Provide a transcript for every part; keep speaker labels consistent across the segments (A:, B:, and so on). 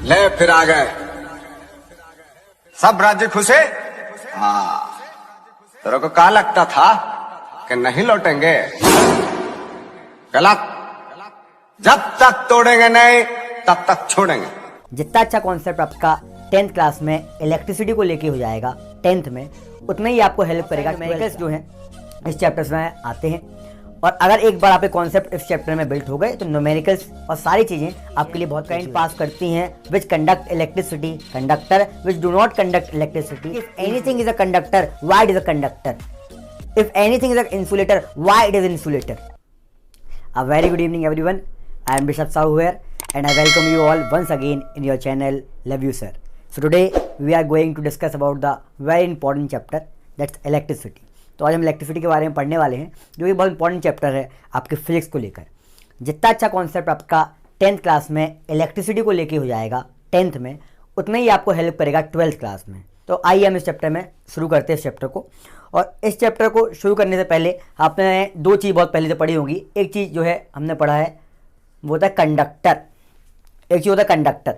A: ले फिर आ गए सब राज्य खुशे। हाँ, तेरे को क्या लगता था कि नहीं लौटेंगे? गलत। जब तक तोड़ेंगे नहीं तब तक छोड़ेंगे।
B: जितना अच्छा कॉन्सेप्ट आपका 10th क्लास में इलेक्ट्रिसिटी को लेके हो जाएगा 10th में, उतना ही आपको हेल्प करेगा। न्यूमेरिकल्स जो हैं इस चैप्टर्स में आते हैं, और अगर एक बार आपके कॉन्सेप्ट इस चैप्टर में बिल्ट हो गए तो न्यूमेरिकल्स और सारी चीजें आपके लिए बहुत करंट पास करती हैं। विच conduct electricity, conductor which do not conduct electricity. If anything is a conductor, why it is a conductor? If anything is a insulator, why it is insulator? A very good evening everyone, I am Bishop Sahu here and I welcome you all once again in your channel Love You Sir. So today we are going to discuss about the very important chapter, that's electricity. तो आज हम electricity के बारे में पढ़ने वाले हैं, जो कि बहुत इंपॉर्टेंट चैप्टर है आपके फिजिक्स को लेकर। जितना अच्छा कॉन्सेप्ट आपका 10th क्लास में इलेक्ट्रिसिटी को लेके हो जाएगा 10th में, उतना ही आपको हेल्प करेगा 12th क्लास में। तो आइए हम इस चैप्टर में शुरू करते हैं इस चैप्टर को। और इस चैप्टर को शुरू करने से पहले आपने दो चीज़ बहुत पहले से पढ़ी होंगी। एक चीज़ जो है हमने पढ़ा है वो होता है कंडक्टर, एक चीज़ होता है कंडक्टर,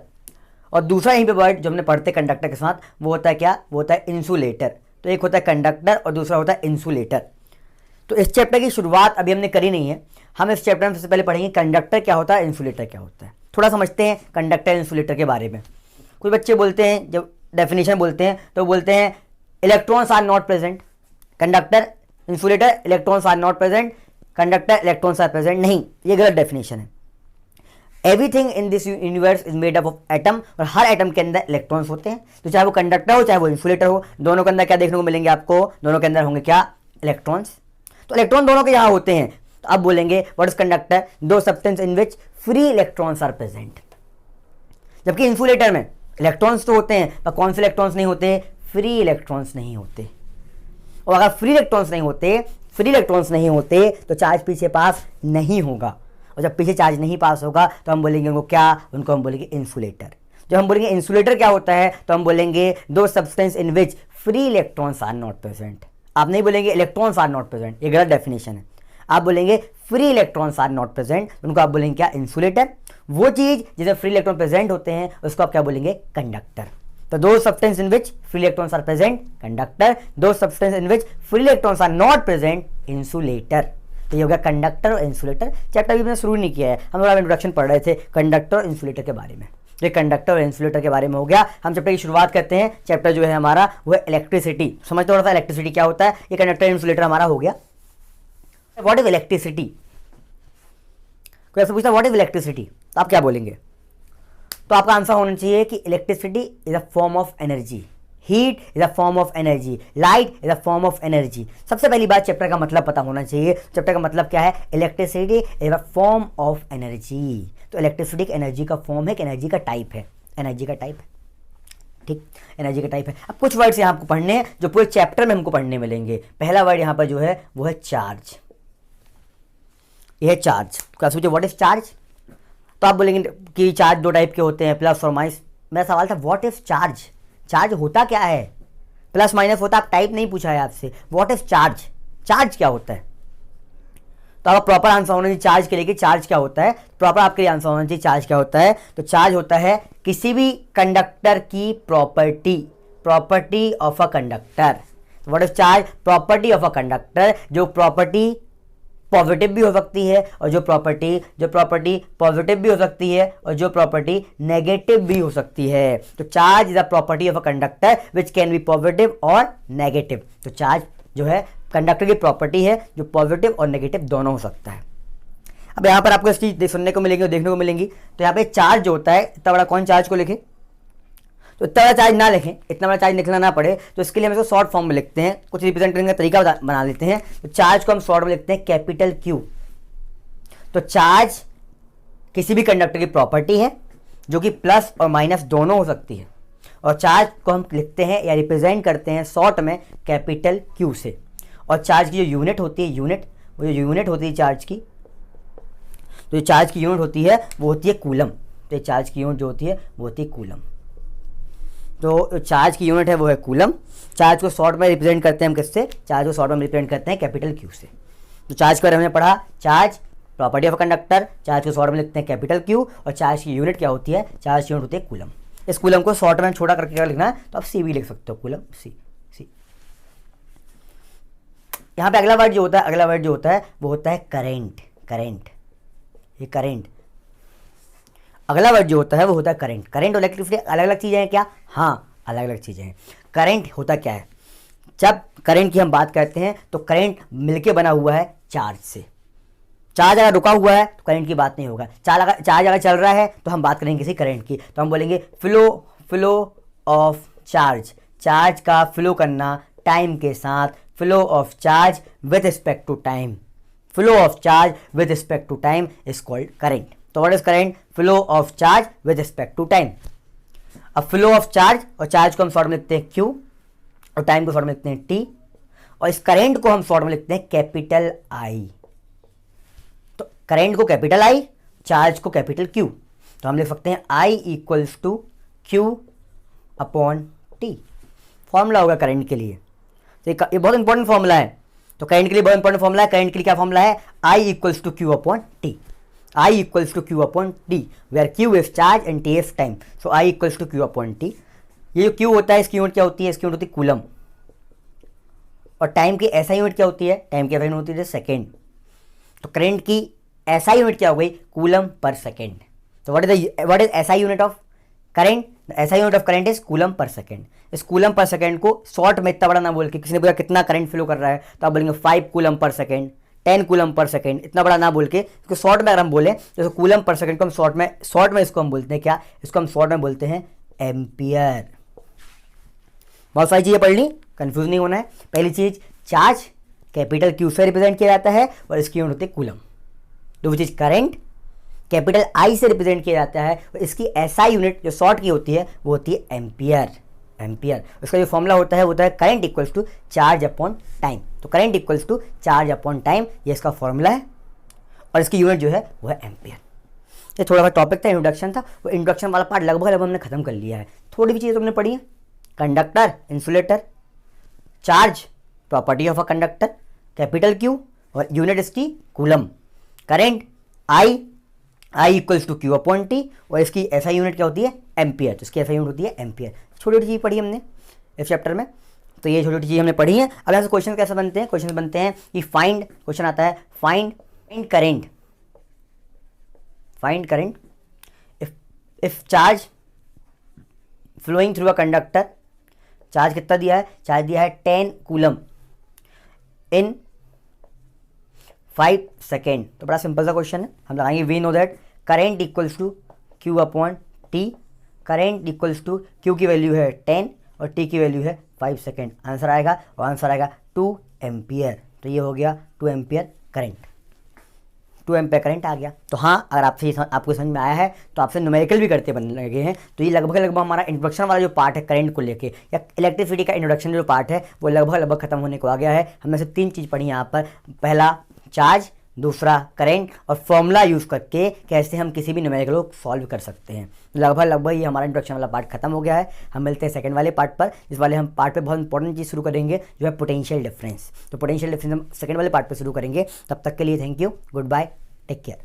B: और दूसरा यहीं पे वर्ड जो हमने पढ़ते कंडक्टर के साथ वो होता है क्या? वो होता है इंसुलेटर। तो एक होता है कंडक्टर और दूसरा होता है इंसुलेटर। तो इस चैप्टर की शुरुआत अभी हमने करी नहीं है, हम इस चैप्टर में सबसे पहले पढ़ेंगे कंडक्टर क्या होता है, इंसुलेटर क्या होता है। थोड़ा समझते हैं कंडक्टर इंसुलेटर के बारे में। कुछ बच्चे बोलते हैं, जब डेफिनेशन बोलते हैं तो बोलते हैं electrons are not present, conductor insulator electrons are not present, conductor electrons are present. नहीं, ये गलत डेफिनेशन है। Everything in this universe is made up of atom, और हर एटम के अंदर इलेक्ट्रॉन्स होते हैं। तो चाहे वो कंडक्टर हो चाहे वो इंसुलेटर हो, दोनों के अंदर क्या देखने को मिलेंगे आपको? दोनों के अंदर होंगे क्या? इलेक्ट्रॉन्स। तो इलेक्ट्रॉन दोनों के यहाँ होते हैं। तो अब बोलेंगे व्हाट इज कंडक्टर? दो substance in which free electrons are present. जबकि इंसुलेटर में इलेक्ट्रॉन्स तो होते हैं पर कौन से इलेक्ट्रॉन्स नहीं होते? फ्री इलेक्ट्रॉन्स नहीं होते। और अगर फ्री इलेक्ट्रॉन्स नहीं होते तो चार्ज पीछे पास नहीं होगा, और जब पीछे चार्ज नहीं पास होगा तो हम बोलेंगे उनको क्या? उनको हम बोलेंगे इंसुलेटर। जब हम बोलेंगे इंसुलेटर क्या होता है तो हम बोलेंगे the substance in which free electrons are not present. आप नहीं बोलेंगे इलेक्ट्रॉन्स आर नॉट प्रेजेंट, ये गलत डेफिनेशन है। आप बोलेंगे free electrons are not present, उनको आप बोलेंगे क्या? इंसुलेटर। वो चीज़ जिसमें फ्री इलेक्ट्रॉन प्रेजेंट होते हैं उसको आप क्या बोलेंगे? कंडक्टर। तो those substance in which free electrons are present, conductor. दो substance in which free electrons are not present, insulator. तो ये हो गया कंडक्टर और इंसुलेटर। चैप्टर अभी मैंने शुरू नहीं किया है, हम लोग इंट्रोडक्शन पढ़ रहे थे कंडक्टर और इंसुलेटर के बारे में। तो ये कंडक्टर और इंसुलेटर के बारे में हो गया। हम चैप्टर की शुरुआत करते हैं। चैप्टर जो है हमारा वो है इलेक्ट्रिसिटी। समझते थोड़ा सा इलेक्ट्रिसिटी क्या होता है। ये कंडक्टर इंसुलेटर हमारा हो गया। What is electricity? कोई ऐसा पूछता है व्हाट इज इलेक्ट्रिसिटी, तो आप क्या बोलेंगे? तो आपका आंसर होना चाहिए कि electricity is a form of energy, heat is a form of energy, light is a form of energy. सबसे पहली बात चैप्टर का मतलब पता होना चाहिए। चैप्टर का मतलब क्या है? Electricity is a form of energy. तो इलेक्ट्रिसिटी एक एनर्जी का फॉर्म है, एक एनर्जी का टाइप है, एनर्जी का टाइप है। ठीक, एनर्जी का टाइप है। अब कुछ वर्ड्स यहाँ आपको पढ़ने हैं जो पूरे चैप्टर में हमको पढ़ने मिलेंगे। पहला वर्ड यहाँ पर जो है वो है चार्ज। यह है चार्ज। क्या सोचो व्हाट इज चार्ज? तो आप बोलेंगे कि चार्ज दो टाइप के होते हैं, प्लस और माइनस। मेरा सवाल था व्हाट इज चार्ज? चार्ज होता क्या है? प्लस माइनस होता, आप टाइप नहीं पूछा है आपसे। What is charge? चार्ज क्या होता है? तो आपका प्रॉपर आंसर होना चाहिए चार्ज के लिए कि चार्ज क्या होता है। प्रॉपर आपके लिए आंसर होना चाहिए चार्ज क्या होता है। तो चार्ज होता है किसी भी कंडक्टर की property of a conductor. What is charge? Property of a conductor, जो प्रॉपर्टी पॉजिटिव भी हो सकती है और जो प्रॉपर्टी पॉजिटिव भी हो सकती है और जो प्रॉपर्टी नेगेटिव भी हो सकती है। तो charge is a property of a conductor which can be positive और नेगेटिव। तो चार्ज जो है कंडक्टर की प्रॉपर्टी है जो पॉजिटिव और नेगेटिव दोनों हो सकता है। अब यहाँ पर आपको इस चीज सुनने को मिलेंगी और देखने को मिलेंगी। तो यहाँ पे चार्ज जो होता है, इतना बड़ा कौन चार्ज को लिखे? तो इतना बड़ा चार्ज ना लिखें, इतना बड़ा चार्ज लिखना ना पड़े, तो इसके लिए हम इसको शॉर्ट फॉर्म में लिखते हैं। कुछ रिप्रेजेंट करने का तरीका बना लेते हैं। तो चार्ज को हम शॉर्ट में लिखते हैं कैपिटल क्यू। तो चार्ज किसी भी कंडक्टर की प्रॉपर्टी है जो कि प्लस और माइनस दोनों हो सकती है, और चार्ज को हम लिखते हैं या रिप्रेजेंट करते हैं शॉर्ट में कैपिटल क्यू से। और चार्ज की जो यूनिट होती है, वो जो यूनिट होती है चार्ज की, तो जो चार्ज की यूनिट होती है वो होती है कूलम। तो चार्ज की यूनिट जो होती है वो होती है कूलम। तो चार्ज की यूनिट है वो है कूलम। चार्ज को शॉर्ट में रिप्रेजेंट करते हैं हम किससे? चार्ज को शॉर्ट में रिप्रेजेंट करते हैं कैपिटल क्यू से। तो चार्ज के बारे में हमने पढ़ा, charge property of conductor, charge को शॉर्ट में लिखते हैं कैपिटल क्यू, और चार्ज की यूनिट क्या होती है, चार्ज की यूनिट होती है कूलम। इस कूलम को शॉर्ट में छोटा करके अगर लिखना है तो आप सी भी लिख सकते हो, कूलम सी। यहाँ पे अगला वर्ड जो होता है वो होता है करेंट। ये करेंट, अगला वर्ड जो होता है वो होता है करेंट। करेंट और इलेक्ट्रिसिटी अलग अलग चीज़ें हैं क्या? हाँ, अलग अलग चीज़ें हैं। करंट होता क्या है? जब करंट की हम बात करते हैं तो करंट मिलके बना हुआ है चार्ज से। चार्ज अगर रुका हुआ है तो करंट की बात नहीं होगा। चार्ज अगर चल रहा है तो हम बात करेंगे किसी करंट की, तो हम बोलेंगे फ्लो ऑफ चार्ज। चार्ज का फ्लो करना टाइम के साथ, flow of charge with respect to time. Flow of charge with respect to time is called current. तो what is current? Flow of charge with respect to time. अब flow of charge, और charge को हम short में लिखते हैं Q, और time को शॉर्ट में लिखते हैं टी, और इस करंट को हम शॉर्ट में लिखते हैं कैपिटल आई। तो करंट को कैपिटल आई, चार्ज को कैपिटल क्यू, तो हम लिख सकते हैं I equals to Q upon T. Formula होगा करंट के लिए, तो ये बहुत इंपॉर्टेंट फॉर्मूला है। तो करंट के लिए बहुत इंपॉर्टेंट फॉर्मूला है। करंट के लिए क्या फॉर्मूला है? I equals to Q upon T. I equals to Q upon T, where Q is charge and T is time. So I equals to Q upon T. ये जो Q होता है इसकी यूनिट क्या होती है? इसकी यूनिट होती है कूलम। और टाइम की ऐसा यूनिट क्या होती है? टाइम की ऐसा यूनिट होती है सेकेंड। तो करंट की ऐसा यूनिट क्या हो गई? Coulomb per second. तो व्हाट इज ऐसा यूनिट ऑफ करंट? ऐसा unit of current is coulomb per second. इस कूलम पर सेकेंड को शॉर्ट में इतना बड़ा ना बोल के, किसी ने पूछा कितना करंट फ्लो कर रहा है तो आप बोलेंगे 5 coulomb per second, 10 coulomb per second. इतना बड़ा ना बोल के इसको शॉर्ट में अगर हम बोले तो कूलम पर सेकेंड को हम शॉर्ट में इसको हम बोलते हैं क्या? इसको हम शॉर्ट में बोलते हैं एम्पियर। बहुत सारी चीज़ें पढ़ ली, कंफ्यूज नहीं होना है। पहली चीज, चार्ज कैपिटल क्यू से रिप्रेजेंट किया जाता है और इसकी यूनिट होती है कूलम। दूसरी चीज, करंट कैपिटल आई से रिप्रेजेंट किया जाता है और इसकी एसआई यूनिट जो शॉर्ट की होती है वो होती है एम्पियर। उसका जो फॉर्मूला होता है current equals to charge upon time. तो current equals to charge upon time, ये इसका फॉर्मूला है, और इसकी यूनिट जो है वो है एम्पियर। ये थोड़ा सा टॉपिक था, इंट्रोडक्शन था, वो इंट्रोडक्शन वाला पार्ट लगभग हमने खत्म कर लिया है। थोड़ी भी चीज़ें तुमने पढ़ी है, conductor, insulator, charge, property of a conductor, capital Q, और यूनिट इसकी coulomb, current I equals to Q upon T, और इसकी ऐसा यूनिट क्या होती है? एम्पियर। तो इसकी ऐसा यूनिट होती है एम्पियर। छोटी छोटी चीज़ पढ़ी हमने इस चैप्टर में, तो ये छोटी छोटी चीज़ हमने पढ़ी है। अब ऐसे क्वेश्चन कैसे बनते हैं? क्वेश्चन बनते हैं कि फाइंड, क्वेश्चन आता है find current if charge flowing through a conductor. Charge कितना दिया है? चार्ज दिया है 10 कूलम इन 5 सेकेंड। तो बड़ा सिंपल सा क्वेश्चन है, हम लगाएंगे we know that current equals to Q upon T. Current equals to Q की वैल्यू है 10 और टी की वैल्यू है 5 सेकेंड। आंसर आएगा, और आंसर आएगा 2 एम्पियर। तो ये हो गया 2 एम्पियर करंट, 2 एम्पियर करंट आ गया। तो हाँ, अगर आपको समझ में आया है तो आपसे न्यूमेरिकल भी करते बन लगे हैं। तो ये लगभग हमारा इंट्रोडक्शन वाला जो पार्ट है करंट को लेके, या इलेक्ट्रिसिटी का इंट्रोडक्शन जो पार्ट है वो लगभग खत्म होने को आ गया है। हमने से 3 चीज़ पढ़ी यहाँ पर। पहला चार्ज, दूसरा करंट, और फॉर्मूला यूज़ करके कैसे हम किसी भी न्यूमेरिकल को सॉल्व कर सकते हैं। लगभग ये हमारा इंट्रोडक्शन वाला पार्ट खत्म हो गया है। हम मिलते हैं सेकंड वाले पार्ट पर, जिस वाले हम पार्ट पे बहुत इंपॉर्टेंट चीज़ शुरू करेंगे जो है पोटेंशियल डिफरेंस। तो पोटेंशियल डिफरेंस हम सेकंड वाले पार्ट पे शुरू करेंगे। तब तक के लिए thank you, good bye, take care.